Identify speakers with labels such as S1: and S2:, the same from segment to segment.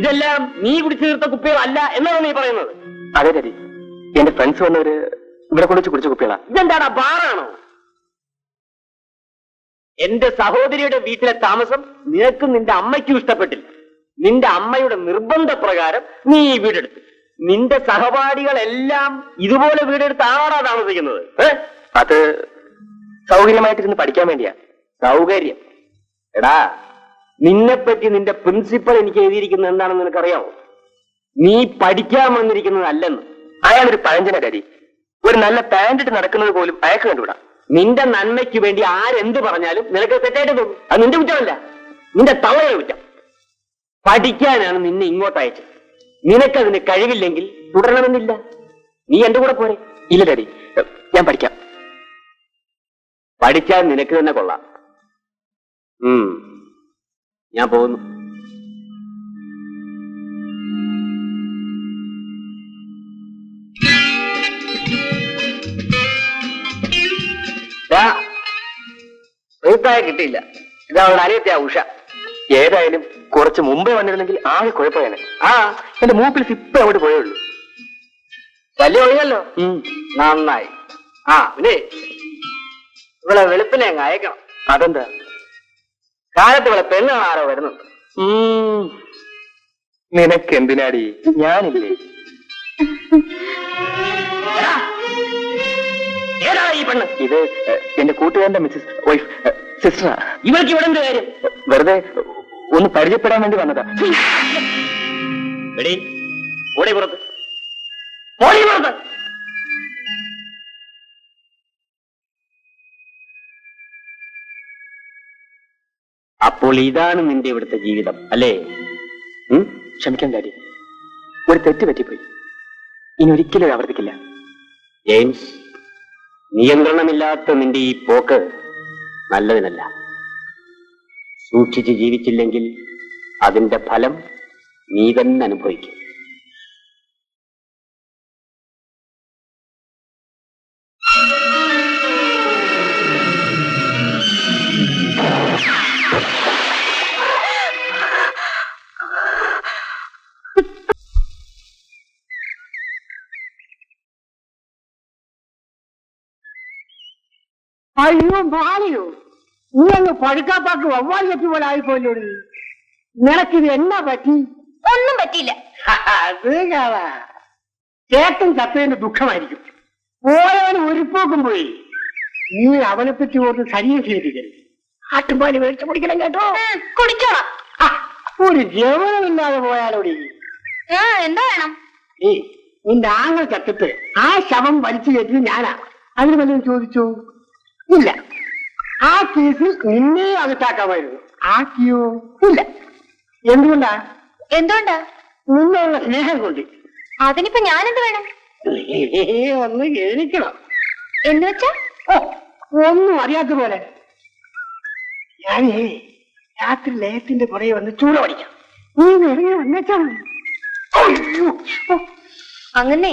S1: ഇതെല്ലാം നീ കുടിച്ചു തീർത്ത കുപ്പികളല്ല എന്നാണ് നീ പറയുന്നത്?
S2: അതെ ഡാഡി, എന്റെ ഫ്രണ്ട്സ് വന്നവര് ഇവിടെ കൊണ്ടുവച്ച് കുടിച്ച കുപ്പികളാ.
S1: ഇതെന്താടാ, ബാറാണോ? എന്റെ സഹോദരിയുടെ വീട്ടിലെ താമസം നിനക്കും നിന്റെ അമ്മയ്ക്കും ഇഷ്ടപ്പെട്ടില്ല. നിന്റെ അമ്മയുടെ നിർബന്ധപ്രകാരം നീ ഈ വീടെടുത്തു. നിന്റെ സഹപാഠികളെല്ലാം ഇതുപോലെ വീടെടുത്ത് ആടാ താമസിക്കുന്നത്.
S2: അത് സൗകര്യമായിട്ടിരുന്ന് പഠിക്കാൻ വേണ്ടിയാ.
S1: സൗകര്യം? എടാ, നിന്നെപ്പറ്റി നിന്റെ പ്രിൻസിപ്പൽ എനിക്ക് എഴുതിയിരിക്കുന്നത് എന്താണെന്ന് നിനക്കറിയാമോ? നീ പഠിക്കാൻ വന്നിരിക്കുന്നതല്ലെന്ന്.
S2: അയാളൊരു പഴഞ്ചന ഡാഡി. ഒരു നല്ല പാൻറ് ഇട്ട് നടക്കുന്നത് പോലും അയാൾക്ക് കണ്ടുവിടാം.
S1: നിന്റെ നന്മയ്ക്ക് വേണ്ടി ആരെന്ത് പറഞ്ഞാലും നിനക്ക് തെറ്റായിട്ട് തോന്നും. അത് നിന്റെ കുറ്റമല്ല, നിന്റെ തവയുടെ കുറ്റം. പഠിക്കാനാണ് നിന്നെ ഇങ്ങോട്ട് അയച്ചത്. നിനക്കതിന് കഴിവില്ലെങ്കിൽ തുടരണമെന്നില്ല. നീ എന്റെ കൂടെ പോരെ?
S2: ഇല്ല ഡാഡി, ഞാൻ പഠിക്കാം.
S1: പഠിച്ചാൽ നിനക്ക് തന്നെ കൊള്ളാം. ഞാൻ പോകുന്നു. കിട്ടിയില്ല. ഇത് അവളുടെ അനിയത്തിയാ ഉഷ.
S2: ഏതായാലും കുറച്ച് മുമ്പേ വന്നിരുന്നെങ്കിൽ ആകെ കുഴപ്പമാണ്. എന്റെ മൂപ്പിൽ ഇപ്പൊ അങ്ങോട്ട് പോയേ ഉള്ളൂ.
S1: വലിയ ഒഴിയല്ലോ. നന്നായി. പിന്നെ ഇവിടെ വെളുപ്പിനെ അങ്ങ് അയക്കണം.
S2: അതെന്താ?
S1: കാലത്ത് ഇവിടെ പെണ്ണ് കാണാറോ വരുന്നുണ്ട്.
S2: നിനക്ക് എന്തിനാടി? ഞാനില്ലേ?
S1: ഏതാ ഈ പെണ്ണ്?
S2: ഇത് എന്റെ കൂട്ടുകാരന്റെ മിസ്സസ് വൈഫ് സിസ്റ്ററാ.
S1: ഇവർക്ക് ഇവിടെ എന്ത് കാര്യം?
S2: വെറുതെ ഒന്ന് പരിചയപ്പെടാൻ വേണ്ടി വന്നതാ.
S1: ഓടി പുറത്ത്. അപ്പോൾ ഇതാണ് നിന്റെ ഇവിടുത്തെ ജീവിതം അല്ലേ?
S2: ക്ഷമിക്കാൻ ഡാഡി, ഒരു തെറ്റ് പറ്റിപ്പോയി. ഇനി ഒരിക്കലും ആവർത്തിക്കില്ല.
S1: ജെയിംസ്, നിയന്ത്രണമില്ലാത്ത നിന്റെ ഈ പോക്ക് നല്ലതിനല്ല. സൂക്ഷിച്ച് ജീവിച്ചില്ലെങ്കിൽ അതിന്റെ ഫലം നീ തന്നെ അനുഭവിക്കും.
S3: അയ്യോ മാറിയോ, നീ അങ്ങ് പഴുക്കാപ്പാക്ക് വവ്വാൽ പറ്റി പോലെ ആയിപ്പോലോട്. നിനക്കിത് എന്നാ പറ്റി?
S4: ഒന്നും പറ്റിയില്ല.
S3: അത് കാണാ, ചേട്ടൻ ചത്തതിന്റെ ദുഃഖമായിരിക്കും. പോയവന് ഒരു പോക്കും പോയി. നീ അവനെ പറ്റി ഓർത്ത് ശരീരം ചെയ്തിരിക്കരുത്. ആട്ടുംപാല് മേടിച്ചു കുടിക്കണം കേട്ടോ.
S4: കുടിച്ചോളാം.
S3: ഒരു ജവനമില്ലാതെ പോയാലോടി.
S4: എന്താ വേണം?
S3: നിന്റെ ആങ്ങൾ ചത്തിട്ട് ആ ശവം വലിച്ചു കയറ്റിയത് ഞാനാ. അതിന് വല്ലതും ചോദിച്ചോ? ഇല്ല. ആ കേസിൽ നിന്നെ അകത്താക്കാമായിരുന്നു. ആക്കിയോ? ഇല്ല. എന്തുകൊണ്ടാ?
S4: എന്തുകൊണ്ടാ?
S3: നിന്നുള്ള സ്നേഹം കൊണ്ട്.
S4: അതിനിപ്പോ ഞാനെന്ത് വേണം?
S3: ഒന്ന് കേൾക്കണം.
S4: എന്ന് വെച്ചാ?
S3: ഒന്നും അറിയാത്ത പോലെ. ഞാനേ രാത്രി ലയത്തിന്റെ പുറകെ വന്ന് ചൂട് പഠിക്കാം. നീ ഇറങ്ങി വന്നേച്ചാ.
S4: അങ്ങനെ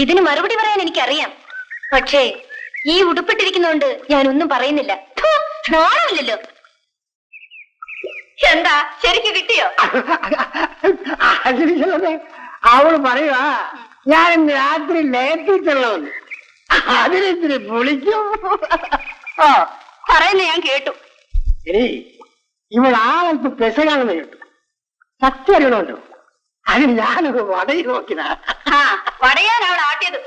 S4: ഇതിന് മറുപടി പറയാൻ എനിക്കറിയാം. പക്ഷേ ഈ ഉടുപ്പിട്ടിരിക്കുന്നോണ്ട് ഞാനൊന്നും പറയുന്നില്ല. നാണമില്ലല്ലോ. എന്താ, ശരിക്ക് കിട്ടിയോ?
S3: അതിരിക്കല്ലേ, അവള് പറയുവാ ഞാൻ ഇന്ന് രാത്രി ലയത്തിച്ചുള്ളവന്ന്. അതിനിത്തിരി പൊളിക്കും.
S4: പറയുന്ന ഞാൻ കേട്ടു.
S3: ശരി, ഇവളാളൽപ്പ് പെസകാണെന്ന് കേട്ടു. സത്യം അറിയണമല്ലോ. അതിന് ഞാനൊരു വടയി നോക്കിനാ.
S4: വടയാൻ അവൾ ആട്ടിയത്.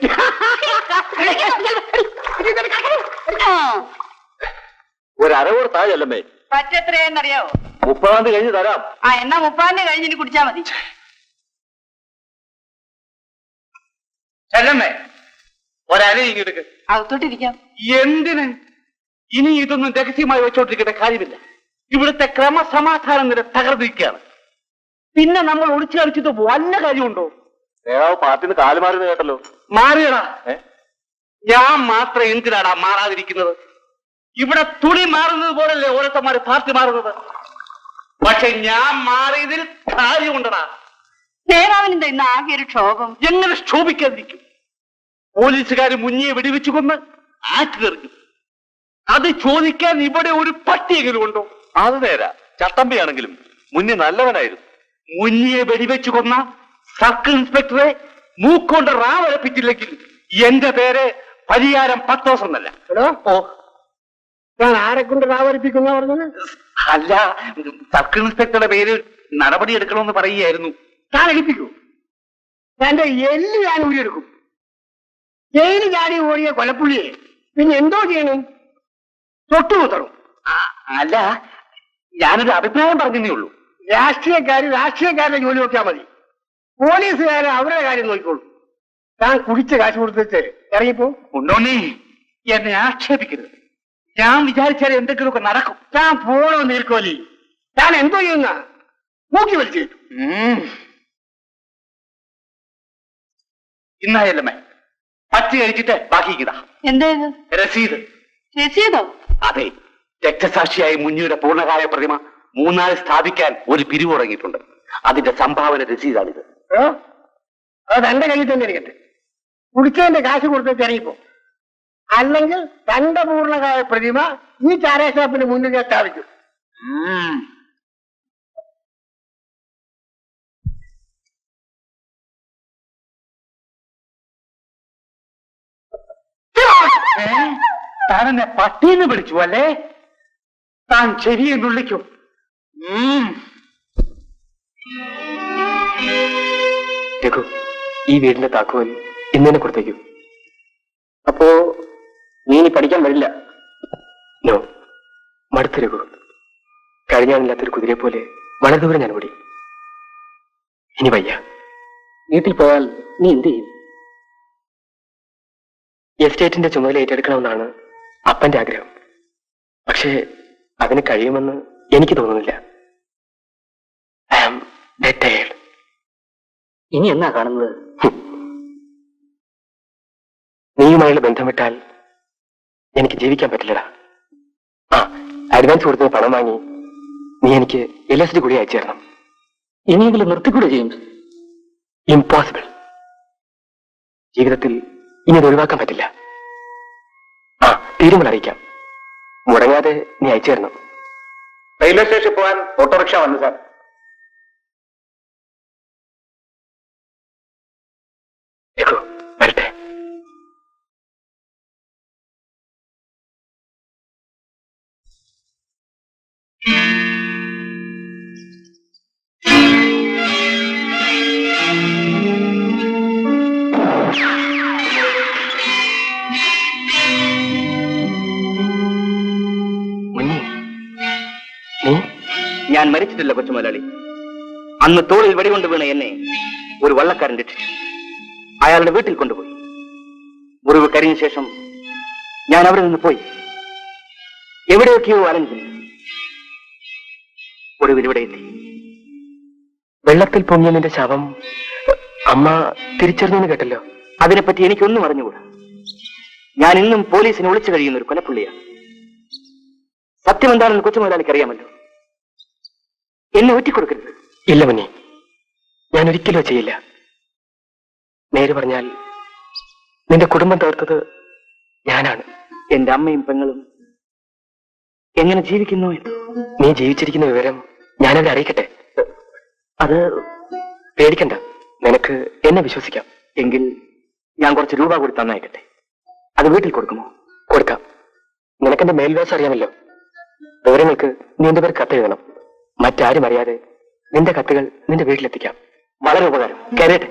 S1: ഒരരവൂർ താഴല്ലമ്മേ.
S4: പറ്റെത്രയെന്നറിയാവോ?
S1: 30 കഴിഞ്ഞ് തരാം.
S4: എന്നാ 30 കഴിഞ്ഞിട്ട് കുടിച്ചാ മതി.
S1: ചെല്ലമ്മേ, ഒരര ഇങ്ങെടുക്ക്.
S4: അകത്തോട്ടിരിക്കാം.
S1: എന്തിന്? ഇനി ഇതൊന്നും രഹസ്യമായി വെച്ചോണ്ടിരിക്കേണ്ട കാര്യമില്ല. ഇവിടുത്തെ ക്രമസമാധാനം നില തകർന്നിരിക്കുകയാണ്. പിന്നെ നമ്മൾ ഒളിച്ചു കളിച്ചിട്ട് വല്ല കാര്യമുണ്ടോ? പാർട്ടിന്ന് കാല് മാറിയെന്ന് കേട്ടല്ലോ. മാറിയടാ. ഞാൻ മാത്രം എന്തിനാടാ മാറാതിരിക്കുന്നത്? ഇവിടെ തുണി മാറുന്നത് പോലല്ലേ ഓരോരുത്തന്മാര് പാർട്ടി മാറുന്നത്. പക്ഷെ ഞാൻ മാറിയതിൽ കാര്യമുണ്ടടാ.
S4: നേതാവിനെന്താ ഇന്ന് ആകെ ഒരു ക്ഷോഭം?
S1: എങ്ങനെ ക്ഷോഭിക്കാതിരിക്കും? പോലീസുകാർ മുന്നിയെ വെടിവെച്ചു കൊന്ന് ആറ്റിലെറിഞ്ഞു. അത് ചോദിക്കാൻ ഇവിടെ ഒരു പട്ടിയെങ്കിലും ഉണ്ടോ?
S2: അത് നേരാ. ചട്ടമ്പിയാണെങ്കിലും
S1: മുന്നി നല്ലവനായിരുന്നു. മുന്നിയെ വെടിവെച്ചു കൊന്ന സർക്കിൾ ഇൻസ്പെക്ടറെ മൂക്കൊണ്ട് റാവലപ്പിച്ചില്ലെങ്കിൽ എന്റെ പേര് പരിഹാരം 10 ദിവസം എന്നല്ല.
S3: എടോ
S1: ഓ
S3: ഞാൻ ആരെ കൊണ്ട് രാവരിപ്പിക്കുന്ന പറഞ്ഞത്?
S1: അല്ല, സർക്കിൾ ഇൻസ്പെക്ടറുടെ പേര് നടപടി എടുക്കണമെന്ന് പറയുകയായിരുന്നു.
S3: ഞാൻ എടുപ്പിക്കൂ. എന്റെ എല്ല് ഞാൻ ഊരിയെടുക്കും. ജയില് ചാടി ഓടിയ കൊലപ്പുള്ളിയെ പിന്നെ എന്തോ ചെയ്യണം? തൊട്ടുമുത്തറും.
S1: അല്ല, ഞാനൊരു അഭിപ്രായം പറഞ്ഞതേ ഉള്ളൂ.
S3: രാഷ്ട്രീയക്കാരുടെ ജോലി നോക്കിയാൽ മതി. പോലീസുകാരെ അവരുടെ കാര്യം നോക്കിക്കോളൂ. താൻ കുടിച്ച കാശ് കൊടുത്തിട്ട് ഇറങ്ങിപ്പോ.
S1: ഉണ്ടോന്നേ, എന്നെ ആക്ഷേപിക്കരുത്. ഞാൻ വിചാരിച്ചാൽ എന്തെങ്കിലുമൊക്കെ നടക്കും.
S3: താൻ പോണോ നീർക്കോലി? താൻ എന്തോ ചെയ്യുന്ന മൂക്കി വലിച്ചു.
S1: ഇന്നായല്ലമ്മേ, പറ്റി കഴിച്ചിട്ട് ബാക്കിക്കിതാ
S4: എന്തേത്
S1: രസീത്.
S4: രസീതോ?
S1: അതെ, രക്തസാക്ഷിയായ മുന്നിയുടെ പൂർണ്ണകായ പ്രതിമ മൂന്നാർ സ്ഥാപിക്കാൻ ഒരു പിരിവ് തുടങ്ങിയിട്ടുണ്ട്. അതിന്റെ സംഭാവന രസീതാണിത്.
S3: അത് തന്റെ കയ്യിൽ തന്നെ ഇരിക്കട്ടെ. കുടിച്ചതിന്റെ കാശ് കൊടുത്തിട്ട് ഇറങ്ങിപ്പോ. അല്ലെങ്കിൽ തന്റെ പൂർണ്ണകായ പ്രതിമ ഈ ചാരായ ഷാപ്പിന് മുന്നിൽ ഞാൻ സ്ഥാപിക്കും.
S1: താൻ എന്നെ പട്ടീന്ന് വിളിച്ചു അല്ലേ? താൻ ശരിയെന്ന് വിളിക്കൂ.
S2: രഘു, ഈ വീടിന്റെ താക്കോൽ ഇന്ന് തന്നെ കൊടുത്തേക്കൂ. അപ്പോ നീ ഇനി പഠിക്കാൻ വരില്ല? നോ, മടുത്തു രഘു. കഴിഞ്ഞാണില്ലാത്തൊരു കുതിരയെ പോലെ വളരെ ദൂരം ഞാൻ ഓടി. ഇനി വയ്യ. വീട്ടിൽ പോയാൽ നീ എന്ത് ചെയ്യും? എസ്റ്റേറ്റിന്റെ ചുമതല ഏറ്റെടുക്കണമെന്നാണ് അപ്പന്റെ ആഗ്രഹം. പക്ഷേ അതിന് കഴിയുമെന്ന് എനിക്ക് തോന്നുന്നില്ല. I am dead tired. ഇനി എന്നാ കാണുന്നത്? നീയുമായുള്ള ബന്ധം വിട്ടാൽ എനിക്ക് ജീവിക്കാൻ പറ്റില്ലടാ. അഡ്വാൻസ് കൊടുത്ത് പണം വാങ്ങി നീ എനിക്ക് LSD കൂടി അയച്ചു തരണം. ഇനിയെങ്കിലും നിർത്തിക്കൂടെ ജെയിംസ്? ഇംപോസിബിൾ. ജീവിതത്തിൽ ഇനി അത് ഒഴിവാക്കാൻ പറ്റില്ല. തീരുമാനം അറിയിക്കാം. മുടങ്ങാതെ നീ അയച്ചു തരണം.
S1: റെയിൽവേ സ്റ്റേഷനിൽ പോകാൻ ഓട്ടോറിക്ഷ വന്നു സാർ.
S2: വരട്ടെ.
S1: ഞാൻ മരിച്ചിട്ടില്ല കൊച്ചുമുതലാളി. അന്ന് തോളിൽ വെടികൊണ്ട് വീണ എന്നെ ഒരു വള്ളക്കാരൻ രക്ഷിച്ചു. അയാളുടെ വീട്ടിൽ കൊണ്ടുപോയി. മുറിവ് കരിഞ്ഞ ശേഷം ഞാൻ അവിടെ നിന്ന് പോയി എവിടെയൊക്കെയോ അലഞ്ഞു. ഒടുവിൽ ഇവിടെ എത്തി.
S2: വെള്ളത്തിൽ പൊങ്ങിയ നിന്റെ ശവം അമ്മ തിരിച്ചറിഞ്ഞെന്ന് കേട്ടല്ലോ.
S1: അതിനെപ്പറ്റി എനിക്കൊന്നും അറിഞ്ഞുകൂടാ. ഞാൻ ഇന്നും പോലീസിനെ ഒളിച്ചു കഴിയുന്ന ഒരു കൊലപ്പുള്ളിയാണ്. സത്യം എന്താണെന്ന് കൊച്ചുമുതലാളിക്ക് അറിയാമല്ലോ. എന്നെ ഒറ്റിക്കൊടുക്കരുത്.
S2: ഇല്ല മുനി, ഞാൻ ഒരിക്കലും ചെയ്യില്ല. നേര് പറഞ്ഞാൽ നിന്റെ കുടുംബം തകർത്തത് ഞാനാണ്.
S1: എന്റെ അമ്മയും പെങ്ങളും എങ്ങനെ ജീവിക്കുന്നു എന്ന്
S2: നീ ജീവിച്ചിരിക്കുന്ന വിവരം ഞാനവരെ അറിയിക്കട്ടെ?
S1: അത്
S2: പേടിക്കണ്ട, നിനക്ക് എന്നെ വിശ്വസിക്കാം.
S1: എങ്കിൽ ഞാൻ കുറച്ച് രൂപ കൂടി തന്നയക്കട്ടെ. അത് വീട്ടിൽ കൊടുക്കുമോ?
S2: കൊടുക്കാം. നിനക്കെന്റെ മേൽവിലാസം അറിയാമല്ലോ. വിവരങ്ങൾക്ക് നീ എന്റെ പേര് കത്തെഴുതണം. മറ്റാരും അറിയാതെ നിന്റെ കത്തുകൾ നിന്റെ വീട്ടിലെത്തിക്കാം.
S1: വളരെ ഉപകാരം.
S2: കയറട്ടെ.